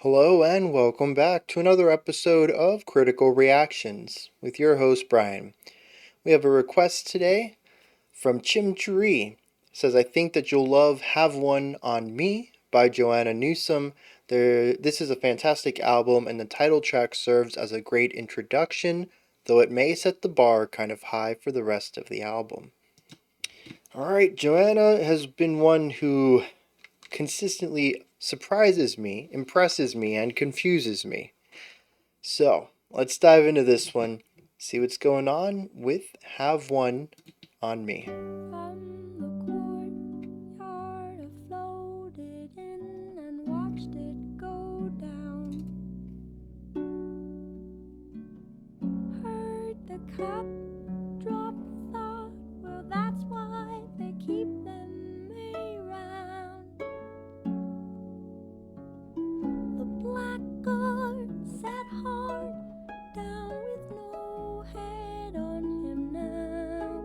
Hello and welcome back to another episode of Critical Reactions with your host Bryan. We have a request today from Chimchuri. It says, I think that you'll love Have One on Me by Joanna Newsom. This is a fantastic album and the title track serves as a great introduction, though it may set the bar kind of high for the rest of the album. Alright, Joanna has been one who consistently surprises me, impresses me, and confuses me. So, let's dive into this one, see what's going on with Have One on Me. From the courtyard, I floated in and watched it go down. Heard the cup drop, thought, well, that's why they keep them around. The blackguard sat hard down with no head on him now,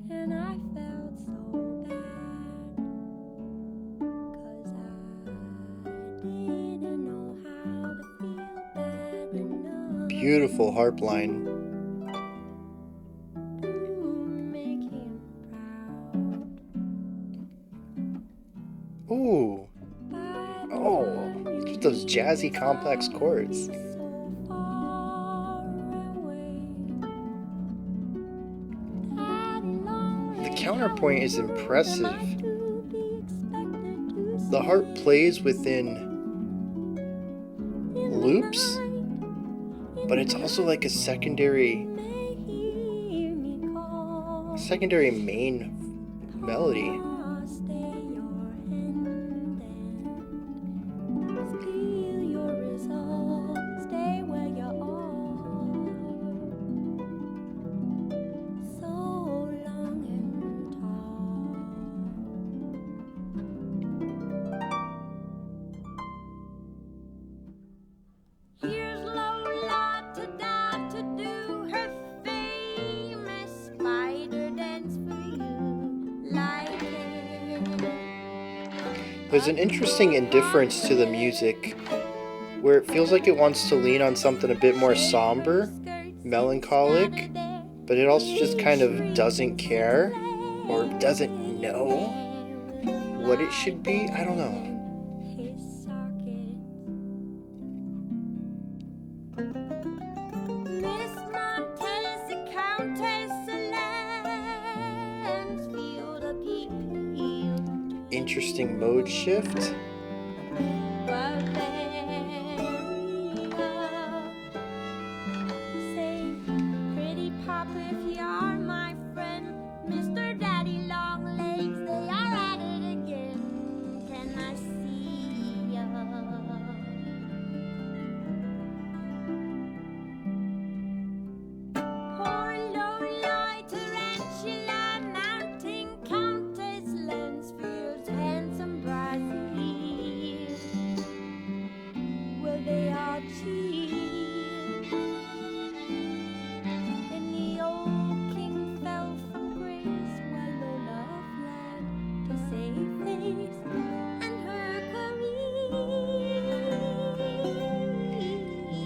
and I felt so bad, 'cause I didn't know how to feel bad enough. Beautiful harp line. To make him proud. Ooh. Oh, just those jazzy complex chords. So far away. The counterpoint is impressive. To be expected to The harp plays within loops, but it's also like a secondary main melody. There's an interesting indifference to the music where it feels like it wants to lean on something a bit more somber, melancholic, but it also just kind of doesn't care or doesn't know what it should be. I don't know. Interesting mode shift.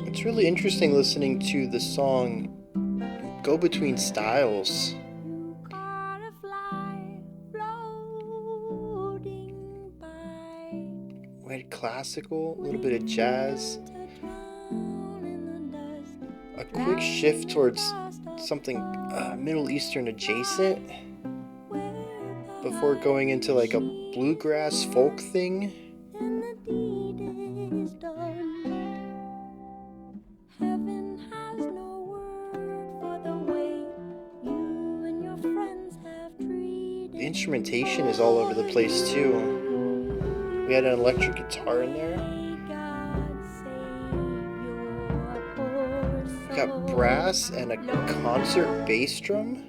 It's really interesting listening to the song go between styles. We had classical, a little bit of jazz, a quick shift towards something Middle Eastern adjacent before going into like a bluegrass folk thing. The instrumentation is all over the place too. We had an electric guitar in there. We got brass and a concert bass drum.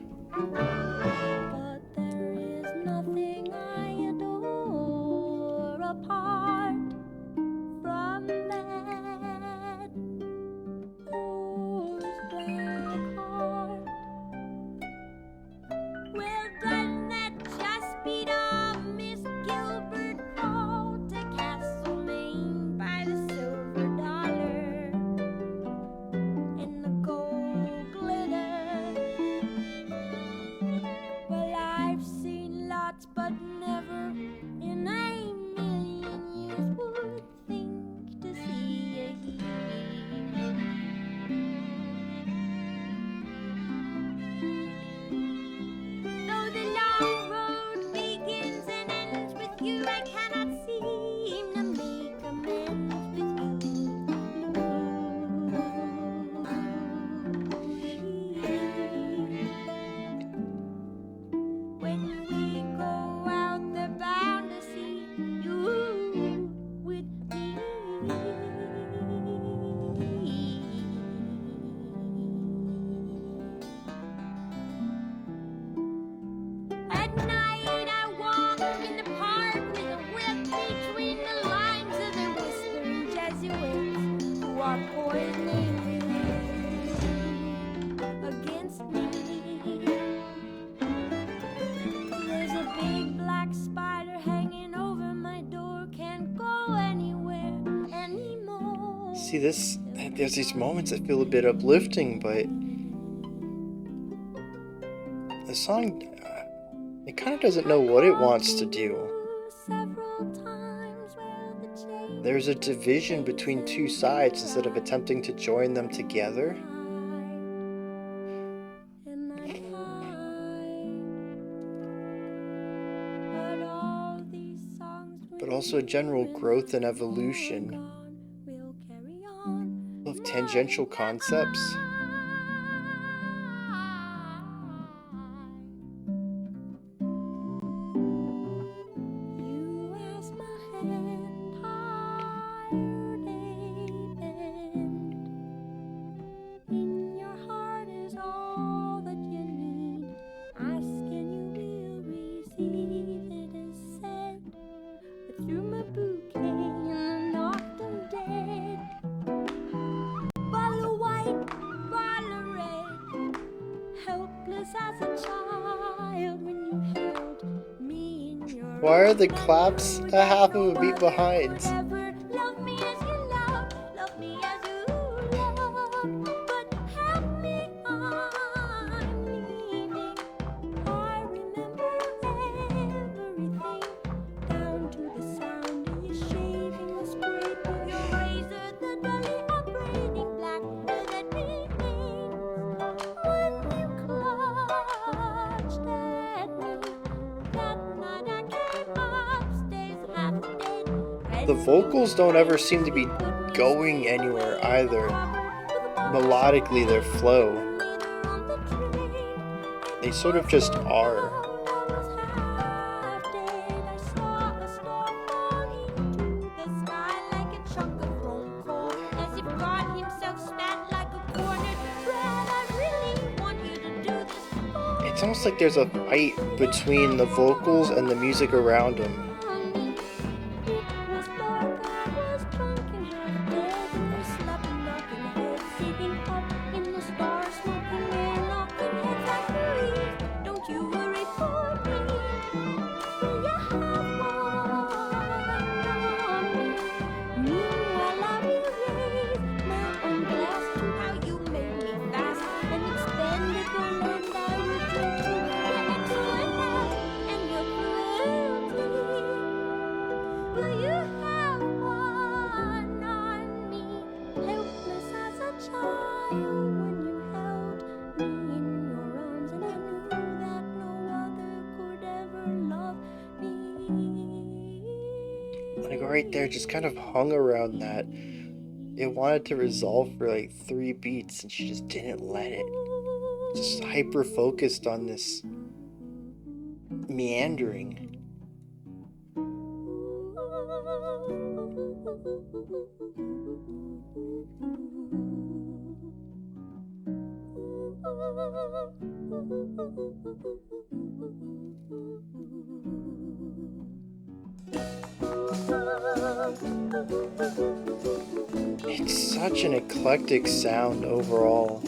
See, there's these moments that feel a bit uplifting, but the song, it kind of doesn't know what it wants to do. There's a division between two sides instead of attempting to join them together. But also general growth and evolution of tangential concepts. Why are the claps a half of a beat behind? The vocals don't ever seem to be going anywhere either. Melodically, their flow. They sort of just are. It's almost like there's a fight between the vocals and the music around them. Like right there, just kind of hung around that. It wanted to resolve for like 3 beats and she just didn't let it. Just hyper focused on this meandering. It's such an eclectic sound overall.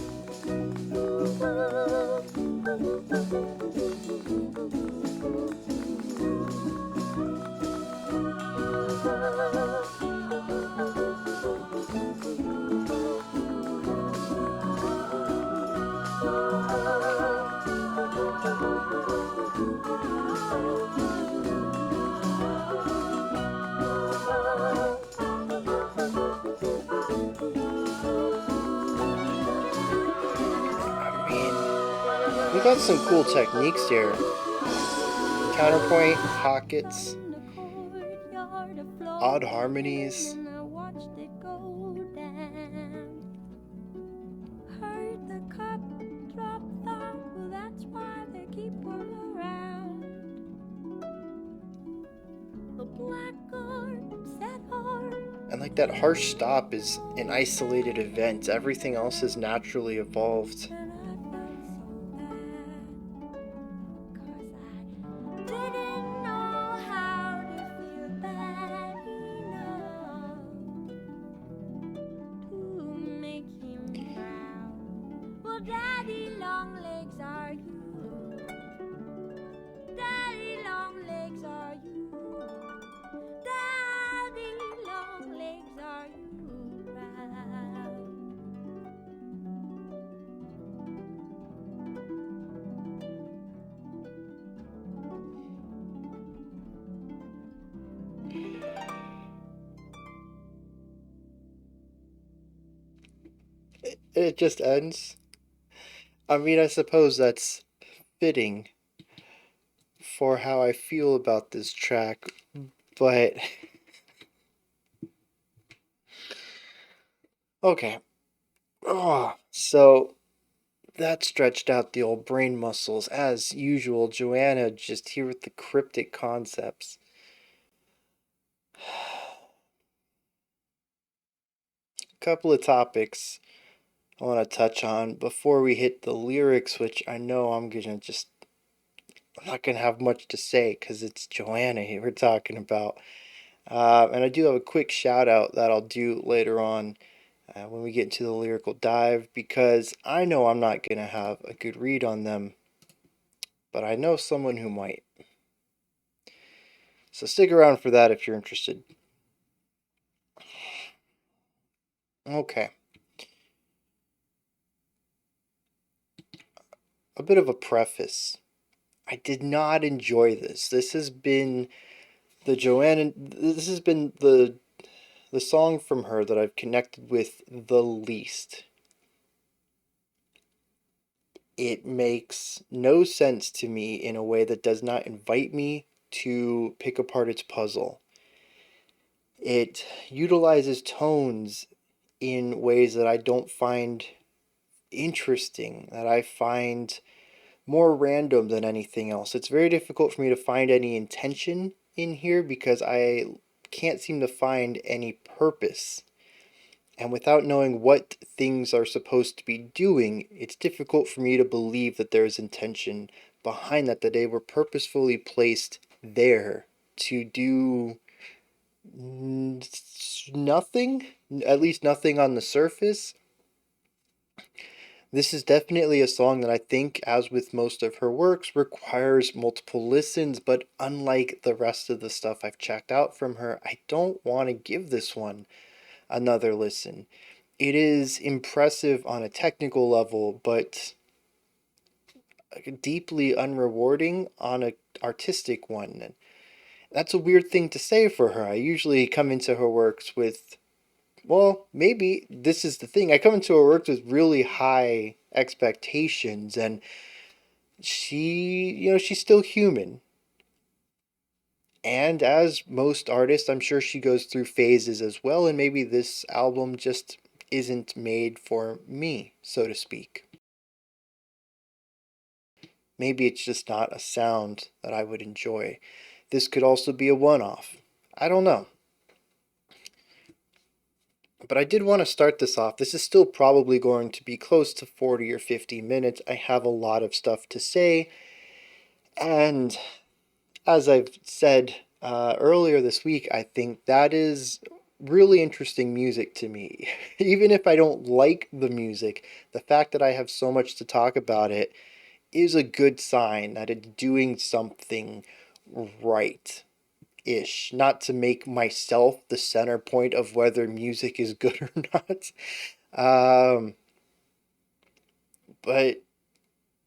We got some cool techniques here. Counterpoint, pockets, odd harmonies. And like that harsh stop is an isolated event. Everything else is naturally evolved. Daddy long legs are you. Daddy long legs are you. Daddy long legs are you. Right. it just ends. I mean, I suppose that's fitting for how I feel about this track, but okay. Oh, so that stretched out the old brain muscles. As usual, Joanna just here with the cryptic concepts. A couple of topics I want to touch on before we hit the lyrics, which I know I'm not gonna have much to say because it's Joanna here we're talking about. And I do have a quick shout out that I'll do later on when we get into the lyrical dive because I know I'm not gonna have a good read on them, but I know someone who might. So stick around for that if you're interested. Okay. A bit of a preface. I did not enjoy this. This has been the song from her that I've connected with the least. It makes no sense to me in a way that does not invite me to pick apart its puzzle. It utilizes tones in ways that I don't find interesting, that I find more random than anything else. It's very difficult for me to find any intention in here because I can't seem to find any purpose. And without knowing what things are supposed to be doing, it's difficult for me to believe that there is intention behind that, that they were purposefully placed there to do nothing, at least nothing on the surface. This is definitely a song that I think, as with most of her works, requires multiple listens, but unlike the rest of the stuff I've checked out from her, I don't want to give this one another listen. It is impressive on a technical level, but deeply unrewarding on an artistic one. And that's a weird thing to say for her. I usually come into her works with, well, maybe this is the thing. I come into her works with really high expectations, and she's still human. And as most artists, I'm sure she goes through phases as well, and maybe this album just isn't made for me, so to speak. Maybe it's just not a sound that I would enjoy. This could also be a one off. I don't know. But I did want to start this off. This is still probably going to be close to 40 or 50 minutes. I have a lot of stuff to say. And as I've said earlier this week, I think that is really interesting music to me. Even if I don't like the music, the fact that I have so much to talk about it is a good sign that it's doing something right ish. Not to make myself the center point of whether music is good or not. Um, but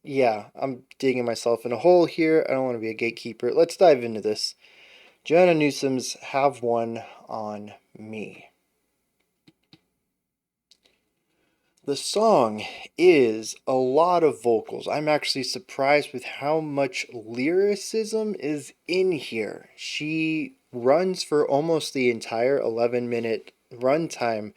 yeah, I'm digging myself in a hole here. I don't want to be a gatekeeper. Let's dive into this. Joanna Newsom's Have One on Me. The song is a lot of vocals. I'm actually surprised with how much lyricism is in here. She runs for almost the entire 11-minute runtime,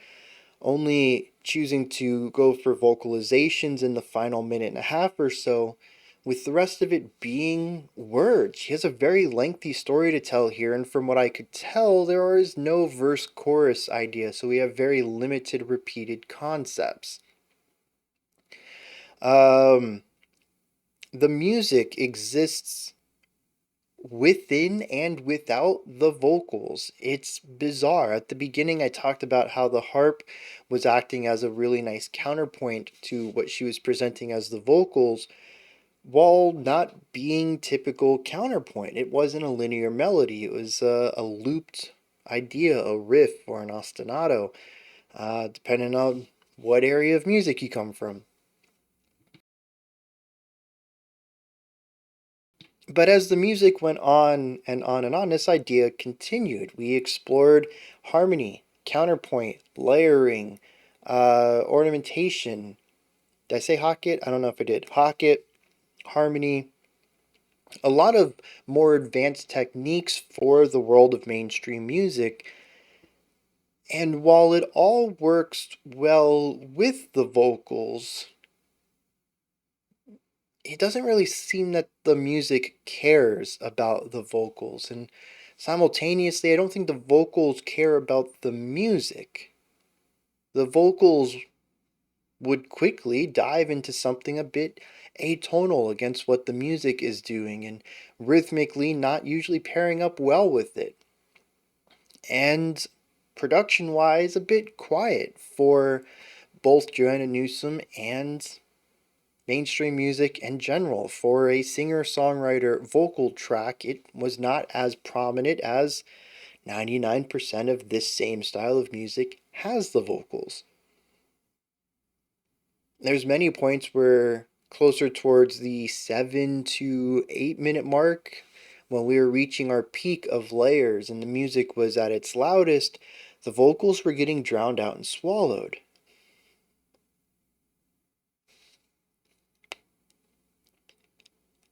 only choosing to go for vocalizations in the final minute and a half or so, with the rest of it being words. She has a very lengthy story to tell here, and from what I could tell, there is no verse chorus idea, so we have very limited repeated concepts. The music exists within and without the vocals. It's bizarre. At the beginning, I talked about how the harp was acting as a really nice counterpoint to what she was presenting as the vocals, while not being typical counterpoint. It wasn't a linear melody. It was a looped idea, a riff, or an ostinato, depending on what area of music you come from. But as the music went on and on and on, this idea continued. We explored harmony, counterpoint, layering, ornamentation. Did I say Hocket? I don't know if I did. Hocket, harmony, a lot of more advanced techniques for the world of mainstream music. And while it all works well with the vocals, it doesn't really seem that the music cares about the vocals. And simultaneously, I don't think the vocals care about the music. The vocals would quickly dive into something a bit atonal against what the music is doing and rhythmically not usually pairing up well with it. And production wise, a bit quiet for both Joanna Newsom and mainstream music in general. For a singer songwriter vocal track, it was not as prominent as 99% of this same style of music has the vocals. There's many points where closer towards the 7 to 8 minute mark, when we were reaching our peak of layers and the music was at its loudest, the vocals were getting drowned out and swallowed.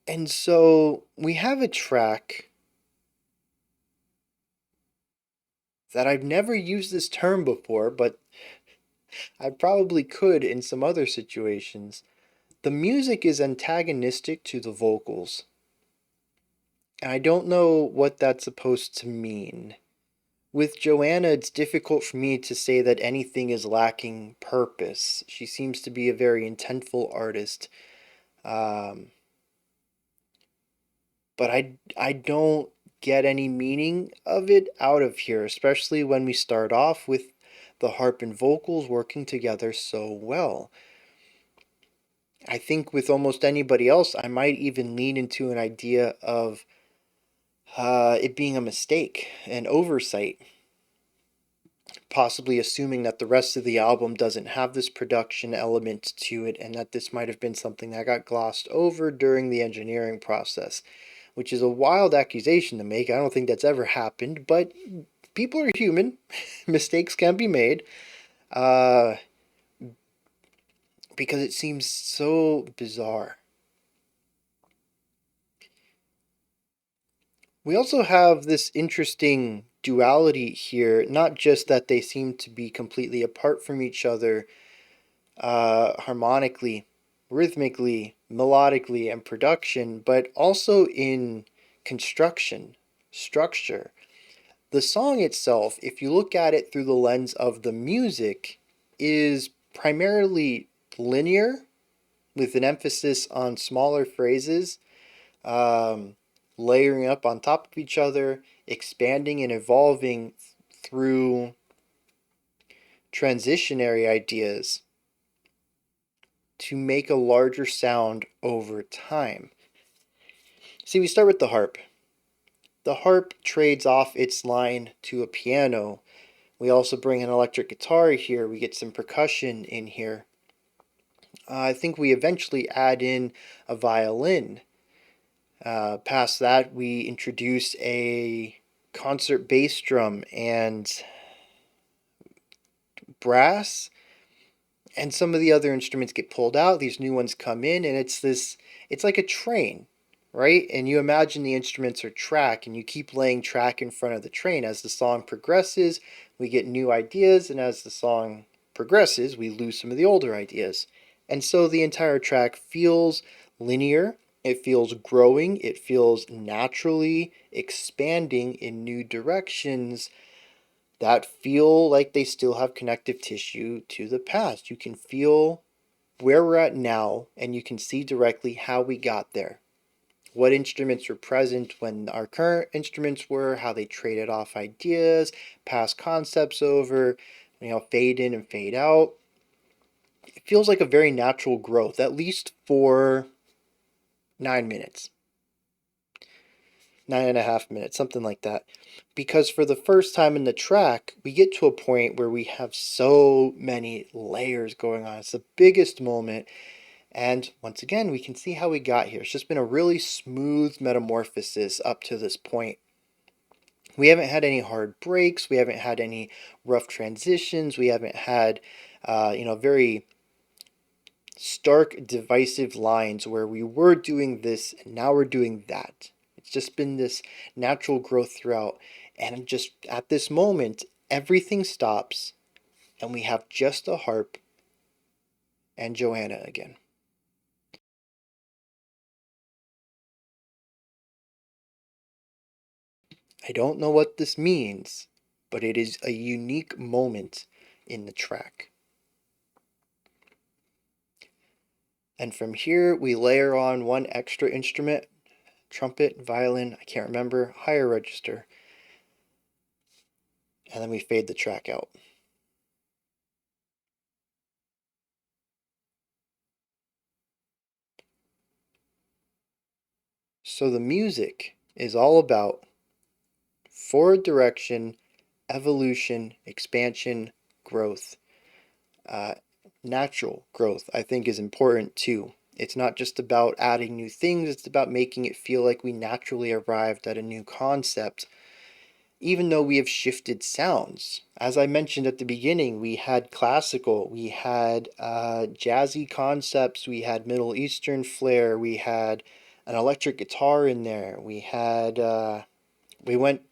And so we have a track that I've never used this term before, but I probably could in some other situations. The music is antagonistic to the vocals. And I don't know what that's supposed to mean. With Joanna, it's difficult for me to say that anything is lacking purpose. She seems to be a very intentful artist. Um, but I don't get any meaning of it out of here, especially when we start off with the harp and vocals working together so well. I think with almost anybody else, I might even lean into an idea of it being a mistake, an oversight, possibly assuming that the rest of the album doesn't have this production element to it and that this might have been something that got glossed over during the engineering process, which is a wild accusation to make. I don't think that's ever happened, but people are human. Mistakes can be made because it seems so bizarre. We also have this interesting duality here, not just that they seem to be completely apart from each other harmonically, rhythmically, melodically, and production, but also in construction, structure. The song itself, if you look at it through the lens of the music, is primarily linear with an emphasis on smaller phrases, um, layering up on top of each other, expanding and evolving through transitionary ideas to make a larger sound over time. See, we start with the harp. The harp trades off its line to a piano. We also bring an electric guitar here. We get some percussion in here. I think we eventually add in a violin. Past that, we introduce a concert bass drum and brass, and some of the other instruments get pulled out. These new ones come in, and it's like a train, right? And you imagine the instruments are track, and you keep laying track in front of the train. As the song progresses, we get new ideas, and as the song progresses, we lose some of the older ideas. And so the entire track feels linear, it feels growing, it feels naturally expanding in new directions that feel like they still have connective tissue to the past. You can feel where we're at now, and you can see directly how we got there. What instruments were present when our current instruments were, how they traded off ideas, pass concepts over, fade in and fade out. It feels like a very natural growth, at least for 9 minutes. 9.5 minutes, something like that. Because for the first time in the track, we get to a point where we have so many layers going on. It's the biggest moment. And once again, we can see how we got here. It's just been a really smooth metamorphosis up to this point. We haven't had any hard breaks. We haven't had any rough transitions. We haven't had very stark, divisive lines where we were doing this and now we're doing that. It's just been this natural growth throughout. And just at this moment, everything stops and we have just a harp and Joanna again. I don't know what this means, but it is a unique moment in the track. And from here, we layer on one extra instrument, trumpet, violin, I can't remember, higher register, and then we fade the track out. So the music is all about forward direction, evolution, expansion, growth. Natural growth, I think, is important too. It's not just about adding new things, it's about making it feel like we naturally arrived at a new concept, even though we have shifted sounds. As I mentioned at the beginning, we had classical, we had jazzy concepts, we had Middle Eastern flair, we had an electric guitar in there, we went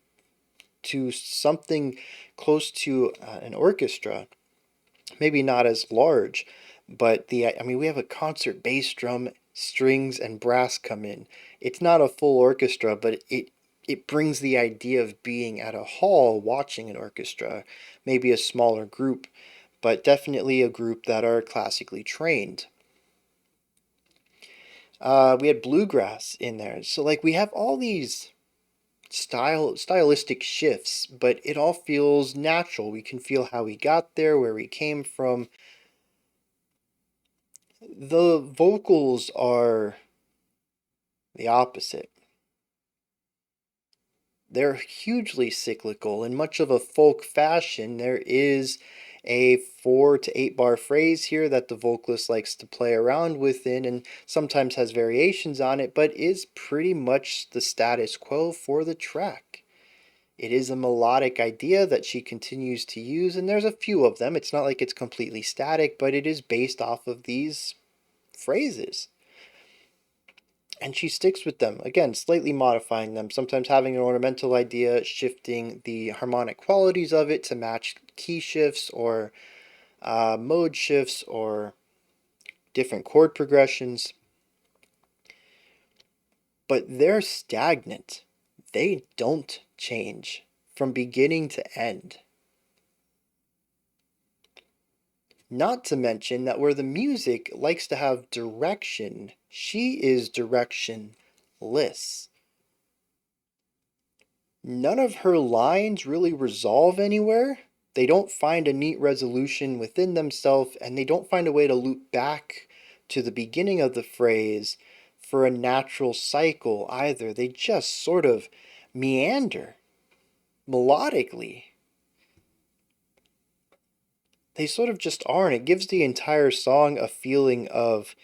to something close to an orchestra, maybe not as large, but we have a concert bass drum, strings, and brass come in. It's not a full orchestra, but it brings the idea of being at a hall watching an orchestra, maybe a smaller group, but definitely a group that are classically trained. We had bluegrass in there, so like we have all these stylistic shifts, but it all feels natural. We can feel how we got there, where we came from. The vocals are the opposite. They're hugely cyclical in much of a folk fashion. There is a 4 to 8 bar phrase here that the vocalist likes to play around within and sometimes has variations on it, but is pretty much the status quo for the track. It is a melodic idea that she continues to use, and there's a few of them. It's not like it's completely static, but it is based off of these phrases. And she sticks with them, again, slightly modifying them, sometimes having an ornamental idea, shifting the harmonic qualities of it to match key shifts or mode shifts or different chord progressions. But they're stagnant. They don't change from beginning to end. Not to mention that where the music likes to have direction, she is directionless. None of her lines really resolve anywhere. They don't find a neat resolution within themselves, and they don't find a way to loop back to the beginning of the phrase for a natural cycle either. They just sort of meander melodically. They sort of just are, and it gives the entire song a feeling of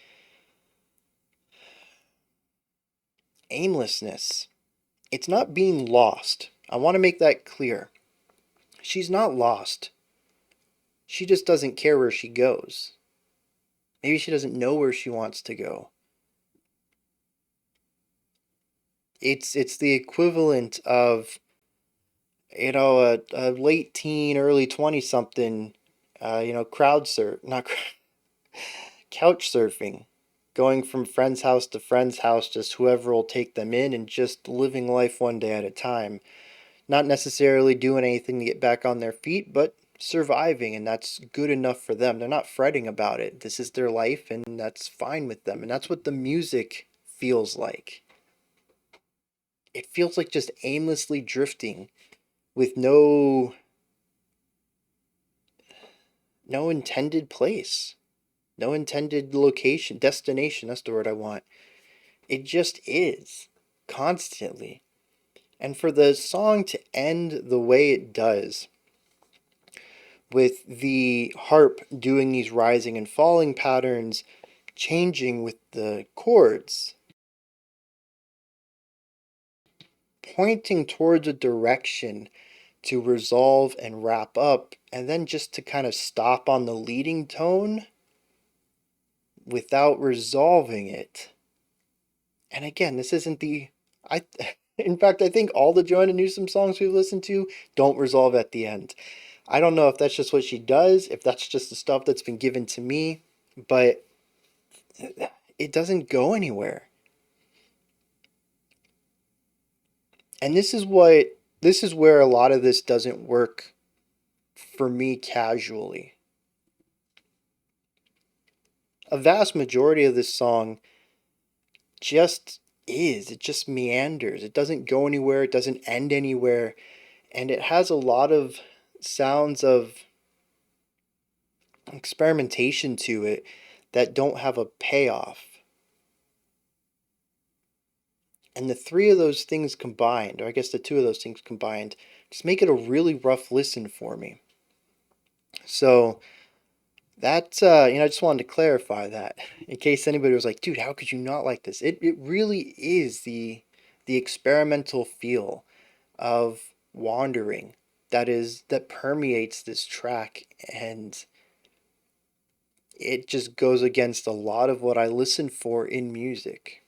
aimlessness. It's not being lost. I want to make that clear. She's not lost. She just doesn't care where she goes. Maybe she doesn't know where she wants to go. It's the equivalent of a late teen, early 20 something, crowd surf, not couch surfing, going from friend's house to friend's house, just whoever will take them in and just living life one day at a time. Not necessarily doing anything to get back on their feet, but surviving, and that's good enough for them. They're not fretting about it. This is their life, and that's fine with them. And that's what the music feels like. It feels like just aimlessly drifting with no intended place, no intended location, destination. That's the word I want. It just is constantly. And for the song to end the way it does, with the harp doing these rising and falling patterns, changing with the chords, pointing towards a direction to resolve and wrap up, and then just to kind of stop on the leading tone without resolving it. And again, this isn't the I in fact, I think all the Joanna Newsom songs we've listened to don't resolve at the end. I don't know if that's just what she does, if that's just the stuff that's been given to me, but it doesn't go anywhere. And this is where a lot of this doesn't work for me casually. A vast majority of this song just is. It just meanders. It doesn't go anywhere, it doesn't end anywhere, and it has a lot of sounds of experimentation to it that don't have a payoff. And the three of those things combined, or I guess the two of those things combined, just make it a really rough listen for me. So that I just wanted to clarify that in case anybody was like, dude, how could you not like this? It really is the experimental feel of wandering that permeates this track, and it just goes against a lot of what I listen for in music.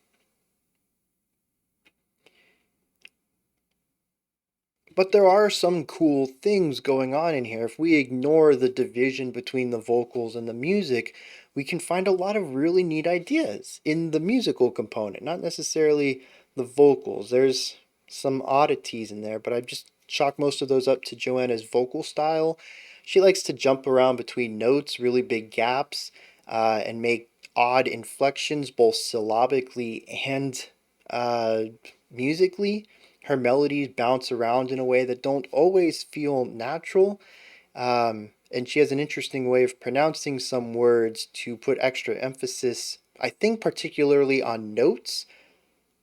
But there are some cool things going on in here. If we ignore the division between the vocals and the music, we can find a lot of really neat ideas in the musical component, not necessarily the vocals. There's some oddities in there, but I've just chalked most of those up to Joanna's vocal style. She likes to jump around between notes, really big gaps, and make odd inflections, both syllabically and uh, musically. Her melodies bounce around in a way that don't always feel natural. And she has an interesting way of pronouncing some words to put extra emphasis, I think, particularly on notes,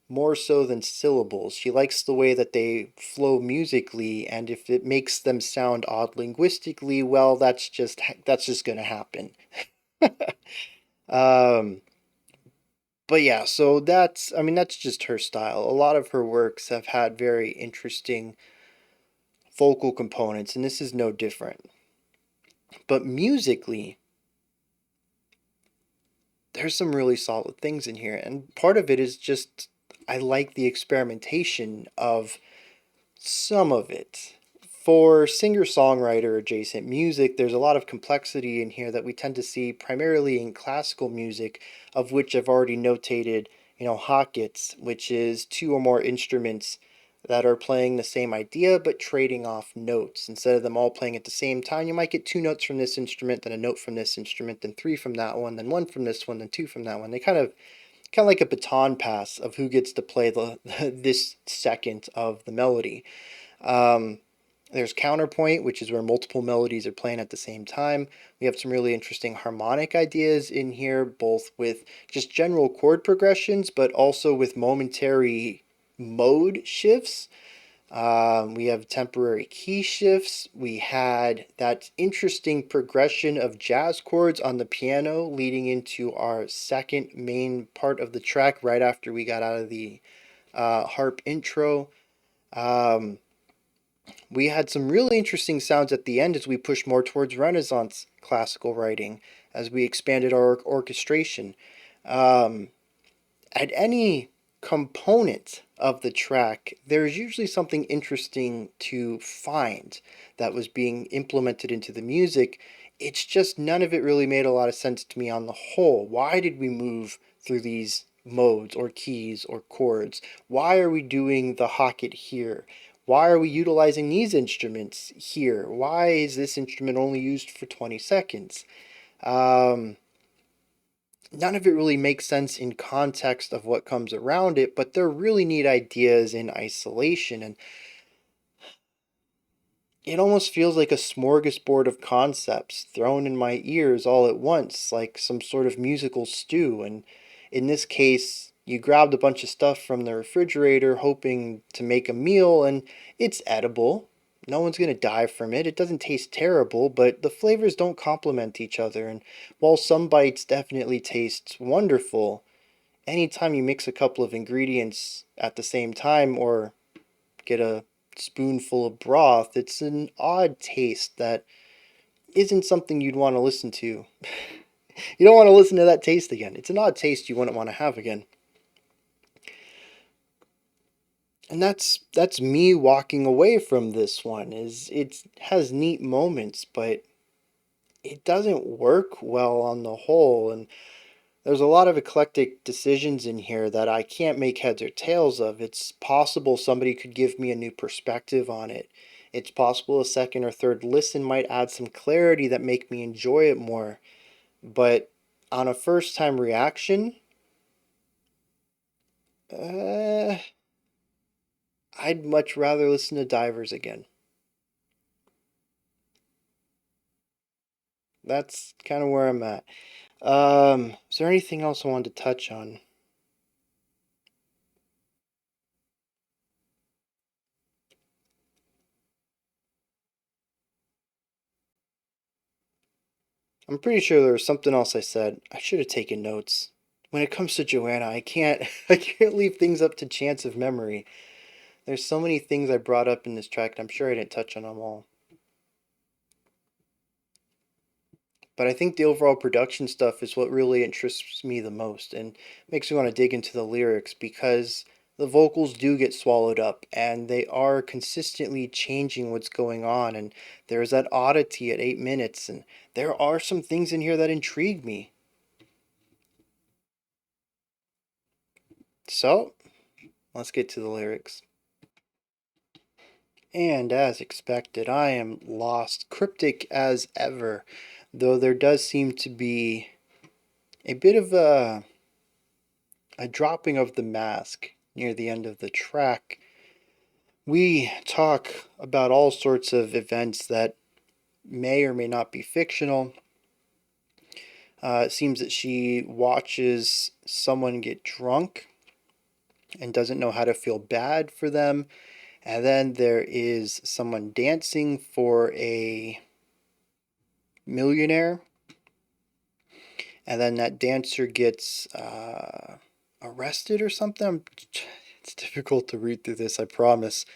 more so than syllables. She likes the way that they flow musically, and if it makes them sound odd linguistically, well, that's just going to happen. um, but yeah, so that's just her style. A lot of her works have had very interesting vocal components, and this is no different. But musically, there's some really solid things in here, and part of it is just I like the experimentation of some of it. For singer-songwriter adjacent music, there's a lot of complexity in here that we tend to see primarily in classical music, of which I've already notated, hockets, which is two or more instruments that are playing the same idea but trading off notes. Instead of them all playing at the same time, you might get two notes from this instrument, then a note from this instrument, then three from that one, then one from this one, then two from that one. They kind of like a baton pass of who gets to play the this second of the melody. Um, there's counterpoint, which is where multiple melodies are playing at the same time. We have some really interesting harmonic ideas in here, both with just general chord progressions, but also with momentary mode shifts. We have temporary key shifts. We had that interesting progression of jazz chords on the piano leading into our second main part of the track right after we got out of the harp intro. Um, we had some really interesting sounds at the end as we pushed more towards Renaissance classical writing, as we expanded our orchestration. Um, at any component of the track, there's usually something interesting to find that was being implemented into the music. It's just none of it really made a lot of sense to me on the whole. Why did we move through these modes or keys or chords? Why are we doing the hocket here? Why are we utilizing these instruments here? Why is this instrument only used for 20 seconds? Um, None of it really makes sense in context of what comes around it, but they're really neat ideas in isolation, and it almost feels like a smorgasbord of concepts thrown in my ears all at once, like some sort of musical stew. And in this case, you grabbed a bunch of stuff from the refrigerator hoping to make a meal, and it's edible. No one's going to die from it. It doesn't taste terrible, but the flavors don't complement each other. And while some bites definitely taste wonderful, anytime you mix a couple of ingredients at the same time or get a spoonful of broth. It's an odd taste that isn't something you'd want to listen to. You don't want to listen to that taste again. It's an odd taste you wouldn't want to have again. And that's me walking away from this one. Is it has neat moments, but it doesn't work well on the whole. And there's a lot of eclectic decisions in here that I can't make heads or tails of. It's possible somebody could give me a new perspective on it. It's possible a second or third listen might add some clarity that make me enjoy it more. But on a first time reaction, I'd much rather listen to Divers again. That's kind of where I'm at. Is there anything else I wanted to touch on? I'm pretty sure there was something else I said. I should have taken notes. When it comes to Joanna, I can't I can't leave things up to chance of memory. There's so many things I brought up in this track, and I'm sure I didn't touch on them all. But I think the overall production stuff is what really interests me the most and makes me want to dig into the lyrics because the vocals do get swallowed up and they are consistently changing what's going on. And there's that oddity at 8 minutes, and there are some things in here that intrigue me. So, let's get to the lyrics. And as expected, I am lost, cryptic as ever, though there does seem to be a bit of a dropping of the mask near the end of the track. We talk about all sorts of events that may or may not be fictional. It seems that she watches someone get drunk and doesn't know how to feel bad for them. And then there is someone dancing for a millionaire. And then that dancer gets arrested or something. It's difficult to read through this, I promise.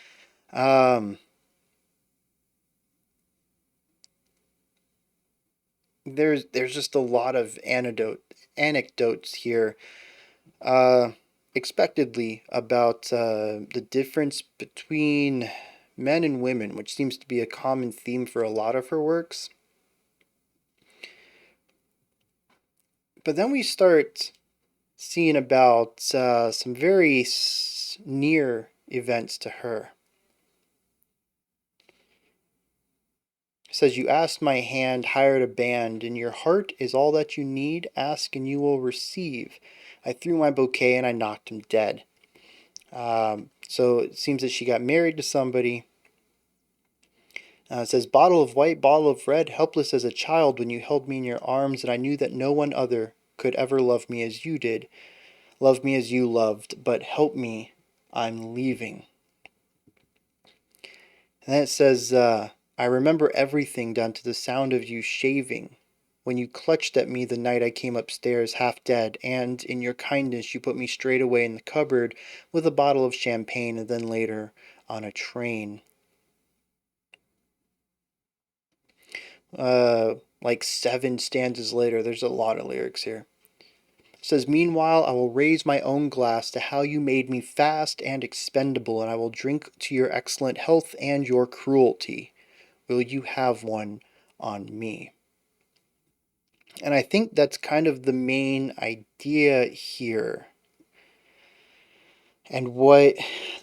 There's just a lot of anecdotes here, uh, expectedly about the difference between men and women, which seems to be a common theme for a lot of her works. But then we start seeing about some very near events to her. It says, "You asked my hand, hired a band, and your heart is all that you need. Ask and you will receive. I threw my bouquet and I knocked him dead." So it seems that she got married to somebody. It says, "Bottle of white, bottle of red, helpless as a child when you held me in your arms, and I knew that no one other could ever love me as you did. Love me as you loved, but help me, I'm leaving." And then it says, "I remember everything down to the sound of you shaving. When you clutched at me the night I came upstairs half dead, and, in your kindness, you put me straight away in the cupboard with a bottle of champagne, and then later on a train." Like 7 stanzas later, there's a lot of lyrics here. It says, "Meanwhile, I will raise my own glass to how you made me fast and expendable, and I will drink to your excellent health and your cruelty. Will you have one on me?" And I think that's kind of the main idea here. And what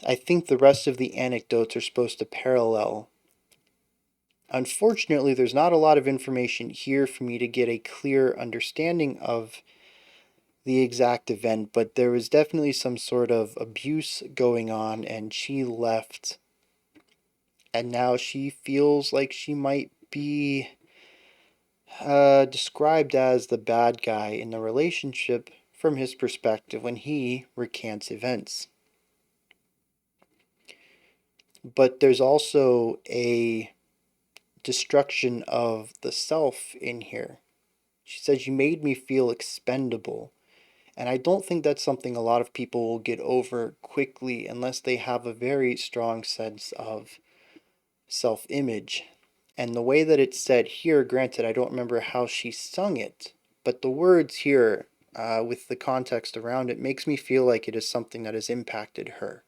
I think the rest of the anecdotes are supposed to parallel. Unfortunately, there's not a lot of information here for me to get a clear understanding of the exact event, but there was definitely some sort of abuse going on, and she left. And now she feels like she might be described as the bad guy in the relationship from his perspective when he recants events. But there's also a destruction of the self in here. She says, "You made me feel expendable, And I don't think that's something a lot of people will get over quickly unless they have a very strong sense of self-image. And the way that it's said here, granted, I don't remember how she sung it, but the words here, with the context around it, makes me feel like it is something that has impacted her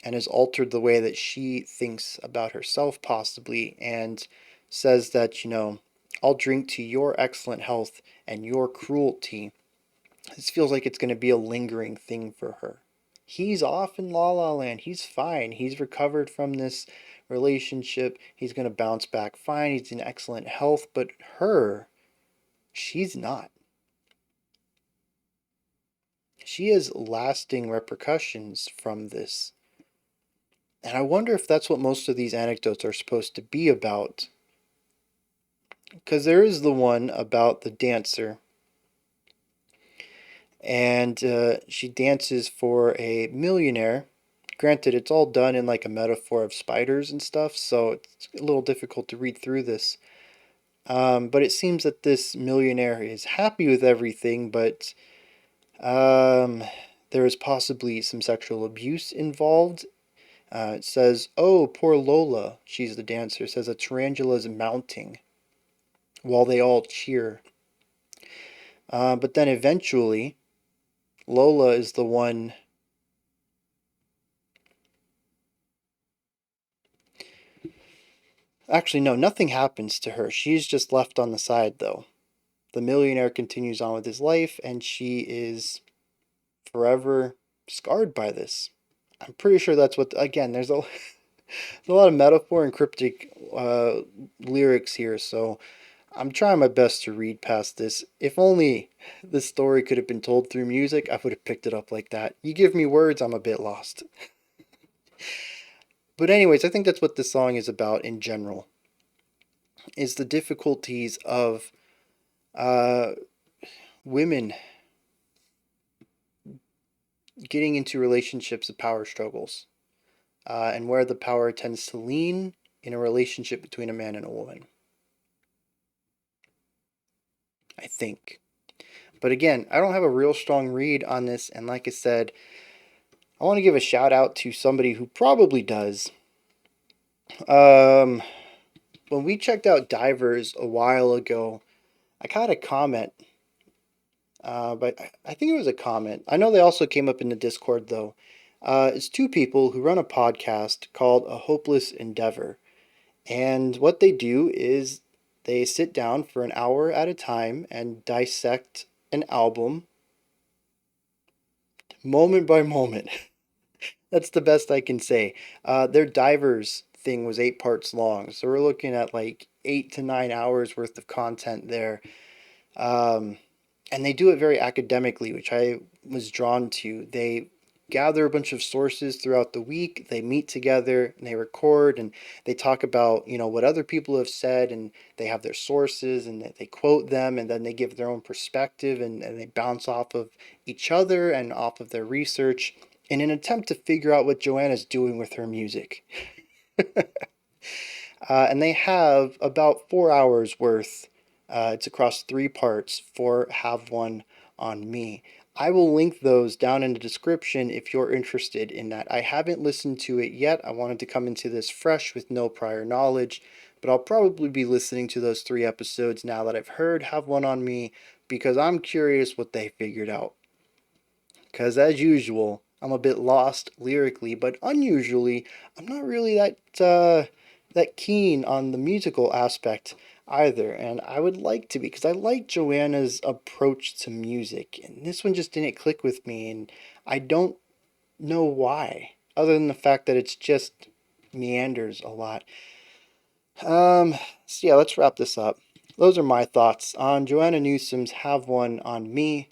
and has altered the way that she thinks about herself, possibly, and says that, I'll drink to your excellent health and your cruelty. This feels like it's going to be a lingering thing for her. He's off in La La Land. He's fine. He's recovered from this relationship. He's going to bounce back fine. He's in excellent health. But her, she's not. She has lasting repercussions from this. And I wonder if that's what most of these anecdotes are supposed to be about. Because there is the one about the dancer, and she dances for a millionaire. Granted, it's all done in like a metaphor of spiders and stuff, so it's a little difficult to read through this. But it seems that this millionaire is happy with everything, but there is possibly some sexual abuse involved. It says, "Oh, poor Lola," she's the dancer, says a tarantula is mounting while they all cheer. But then eventually, Lola is the one. Actually, no, nothing happens to her. She's just left on the side, though. The millionaire continues on with his life, and she is forever scarred by this. I'm pretty sure that's what. Again, there's a lot of metaphor and cryptic lyrics here, so I'm trying my best to read past this. If only this story could have been told through music, I would have picked it up like that. You give me words, I'm a bit lost. But anyways, I think that's what this song is about in general. Is the difficulties of uh, women getting into relationships of power struggles, and where the power tends to lean in a relationship between a man and a woman. I think. But again, I don't have a real strong read on this, and like I said, I want to give a shout out to somebody who probably does. When we checked out Divers a while ago, I got a comment, but I think it was a comment. I know they also came up in the Discord though. It's two people who run a podcast called A Hopeless Endeavor. And what they do is they sit down for an hour at a time and dissect an album moment by moment. That's the best I can say. Their Divers thing was 8 parts long, so we're looking at like 8 to 9 hours worth of content there. Um, and they do it very academically, which I was drawn to. They gather a bunch of sources throughout the week. They meet together and they record and they talk about, what other people have said, and they have their sources and they quote them, and then they give their own perspective, and they bounce off of each other and off of their research in an attempt to figure out what Joanna's doing with her music. And they have about 4 hours worth. It's across 3 parts for Have One on Me. I will link those down in the description if you're interested in that. I haven't listened to it yet. I wanted to come into this fresh with no prior knowledge, but I'll probably be listening to those 3 episodes now that I've heard Have One on Me, because I'm curious what they figured out. Because as usual, I'm a bit lost lyrically, but unusually, I'm not really that keen on the musical aspect either, and I would like to be, because I like Joanna's approach to music, and this one just didn't click with me, and I don't know why, other than the fact that it's just meanders a lot. So yeah, let's wrap this up. Those are my thoughts on Joanna Newsom's Have One on Me.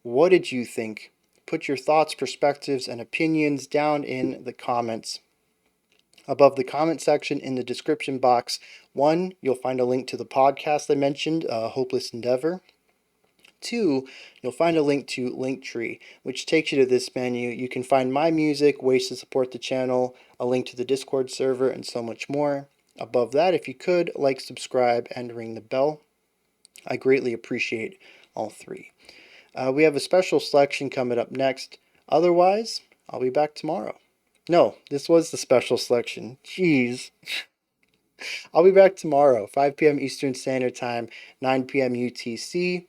What did you think? Put your thoughts, perspectives, and opinions down in the comments. Above the comment section in the description box, 1, you'll find a link to the podcast I mentioned, Hopeless Endeavor. 2, you'll find a link to Linktree, which takes you to this menu. You can find my music, ways to support the channel, a link to the Discord server, and so much more. Above that, if you could, like, subscribe, and ring the bell. I greatly appreciate all 3. We have a special selection coming up next. Otherwise, I'll be back tomorrow. No, this was the special selection. Jeez. I'll be back tomorrow, 5 p.m. Eastern Standard Time, 9 p.m. UTC.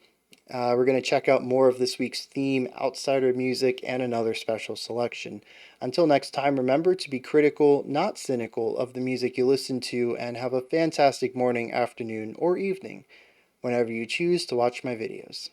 We're going to check out more of this week's theme, outsider music, and another special selection. Until next time, remember to be critical, not cynical, of the music you listen to, and have a fantastic morning, afternoon, or evening whenever you choose to watch my videos.